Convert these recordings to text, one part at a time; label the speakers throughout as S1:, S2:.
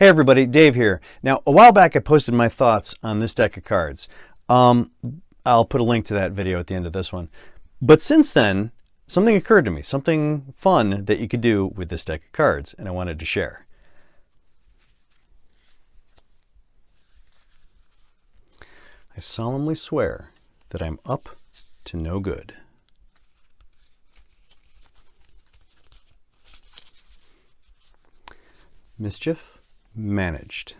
S1: Hey everybody, Dave here. Now, a while back I posted my thoughts on this deck of cards. I'll put a link to that video at the end of this one. But since then, something occurred to me, something fun that you could do with this deck of cards, and I wanted to share. I solemnly swear that I'm up to no good. Mischief managed.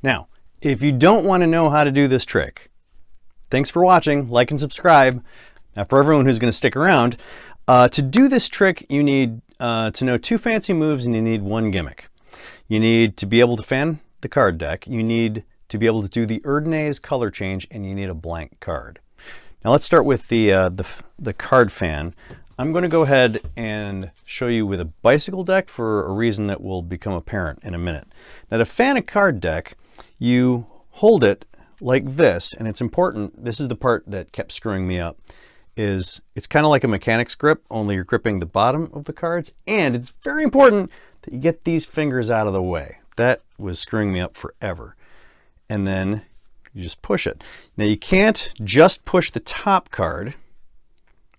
S1: Now, if you don't want to know how to do this trick, thanks for watching, like and subscribe. Now, for everyone who's going to stick around, to do this trick, you need to know 2 fancy moves and you need 1 gimmick. You need to be able to fan the card deck, you need to be able to do the Erdnase color change, and you need a blank card. Now let's start with the card fan. I'm going to go ahead and show you with a bicycle deck for a reason that will become apparent in a minute. Now to fan a card deck, you hold it like this, and it's important, this is the part that kept screwing me up, is it's kind of like a mechanic's grip, only you're gripping the bottom of the cards, and it's very important that you get these fingers out of the way. That was screwing me up forever. And then you just push it. Now you can't just push the top card.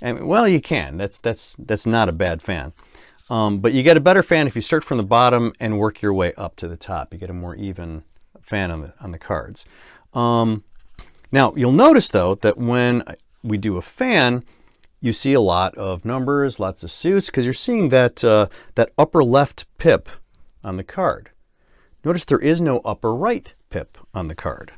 S1: I mean, well, you can. That's not a bad fan. But you get a better fan if you start from the bottom and work your way up to the top. You get a more even fan on the cards. Now you'll notice though that when we do a fan, you see a lot of numbers, lots of suits, because you're seeing that that upper left pip on the card. Notice there is no upper right pip on the card.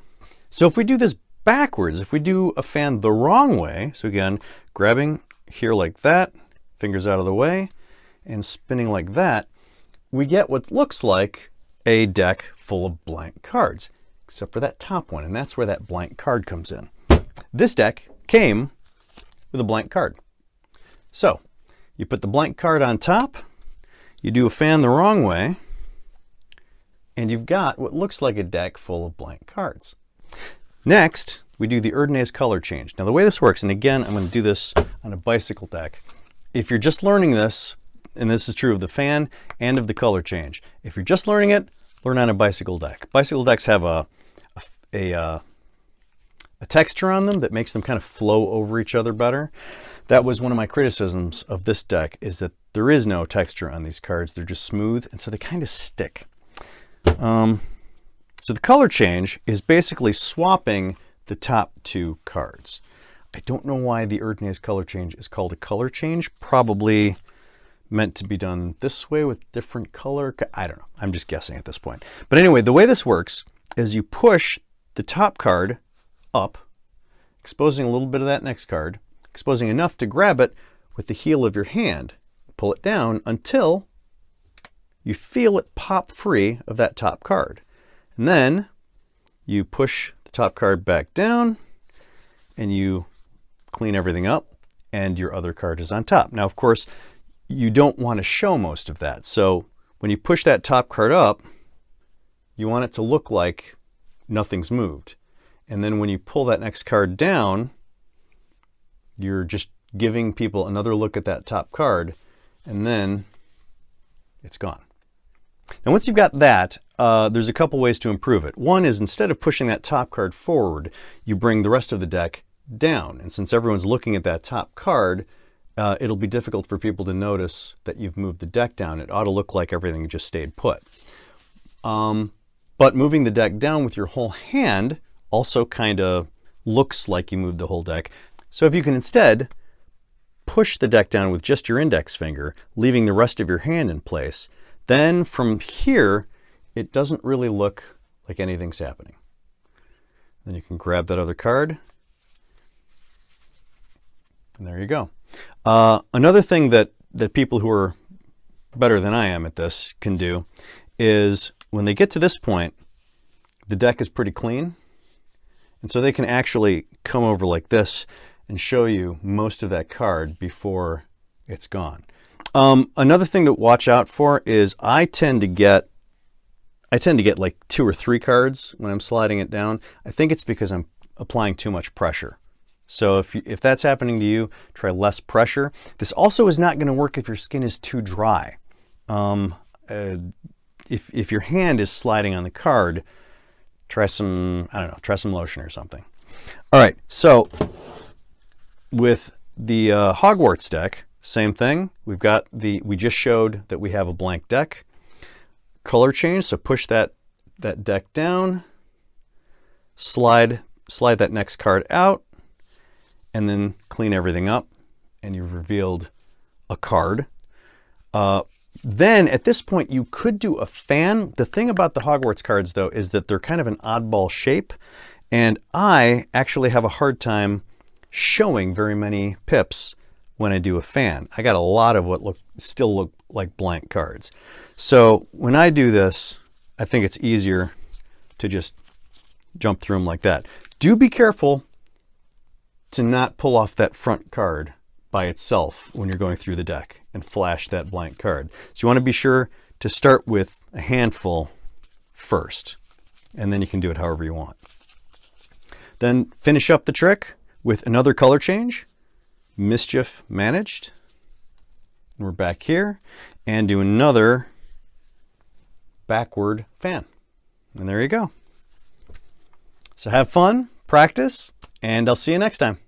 S1: So if we do this backwards, if we do a fan the wrong way, so again, grabbing here like that, fingers out of the way, and spinning like that, we get what looks like a deck full of blank cards, except for that top one, and that's where that blank card comes in. This deck came with a blank card. So you put the blank card on top, you do a fan the wrong way, and you've got what looks like a deck full of blank cards. Next, we do the Erdnase color change. Now the way this works, and again, I'm going to do this on a bicycle deck. If you're just learning this, and this is true of the fan and of the color change, if you're just learning it, learn on a bicycle deck. Bicycle decks have a texture on them that makes them kind of flow over each other better. That was one of my criticisms of this deck, is that there is no texture on these cards. They're just smooth, and so they kind of stick. So the color change is basically swapping the top 2 cards. I don't know why the Erdnase color change is called a color change. Probably meant to be done this way with different color. I don't know. I'm just guessing at this point. But anyway, the way this works is you push the top card up, exposing a little bit of that next card, exposing enough to grab it with the heel of your hand. Pull it down until you feel it pop free of that top card. And then you push the top card back down and you clean everything up and your other card is on top. Now, of course, you don't want to show most of that. So when you push that top card up, you want it to look like nothing's moved. And then when you pull that next card down, you're just giving people another look at that top card, and then it's gone. Now once you've got that, there's a couple ways to improve it. One is, instead of pushing that top card forward, you bring the rest of the deck down. And since everyone's looking at that top card, it'll be difficult for people to notice that you've moved the deck down. It ought to look like everything just stayed put. But moving the deck down with your whole hand also kind of looks like you moved the whole deck. So if you can instead push the deck down with just your index finger, leaving the rest of your hand in place, then from here, it doesn't really look like anything's happening. Then you can grab that other card, and there you go. Another thing that people who are better than I am at this can do is, when they get to this point, the deck is pretty clean, and so they can actually come over like this and show you most of that card before it's gone. Another thing to watch out for is I tend to get like 2 or 3 cards when I'm sliding it down. I think it's because I'm applying too much pressure So if that's happening to you, try less pressure. This also is not going to work if your skin is too dry. If your hand is sliding on the card, try some, I don't know, try some lotion or something. All right, so with the Hogwarts deck, same thing. We just showed that we have a blank deck. Color change, so push that deck down, slide that next card out, and then clean everything up, and you've revealed a card. Then at this point, you could do a fan. The thing about the Hogwarts cards, though, is that they're kind of an oddball shape, and I actually have a hard time showing very many pips when I do a fan. I got a lot of what still look like blank cards. So when I do this, I think it's easier to just jump through them like that. Do be careful to not pull off that front card by itself when you're going through the deck and flash that blank card. So you want to be sure to start with a handful first, and then you can do it however you want. Then finish up the trick with another color change, Mischief Managed. And we're back here, and do another backward fan. And there you go. So have fun, practice, and I'll see you next time.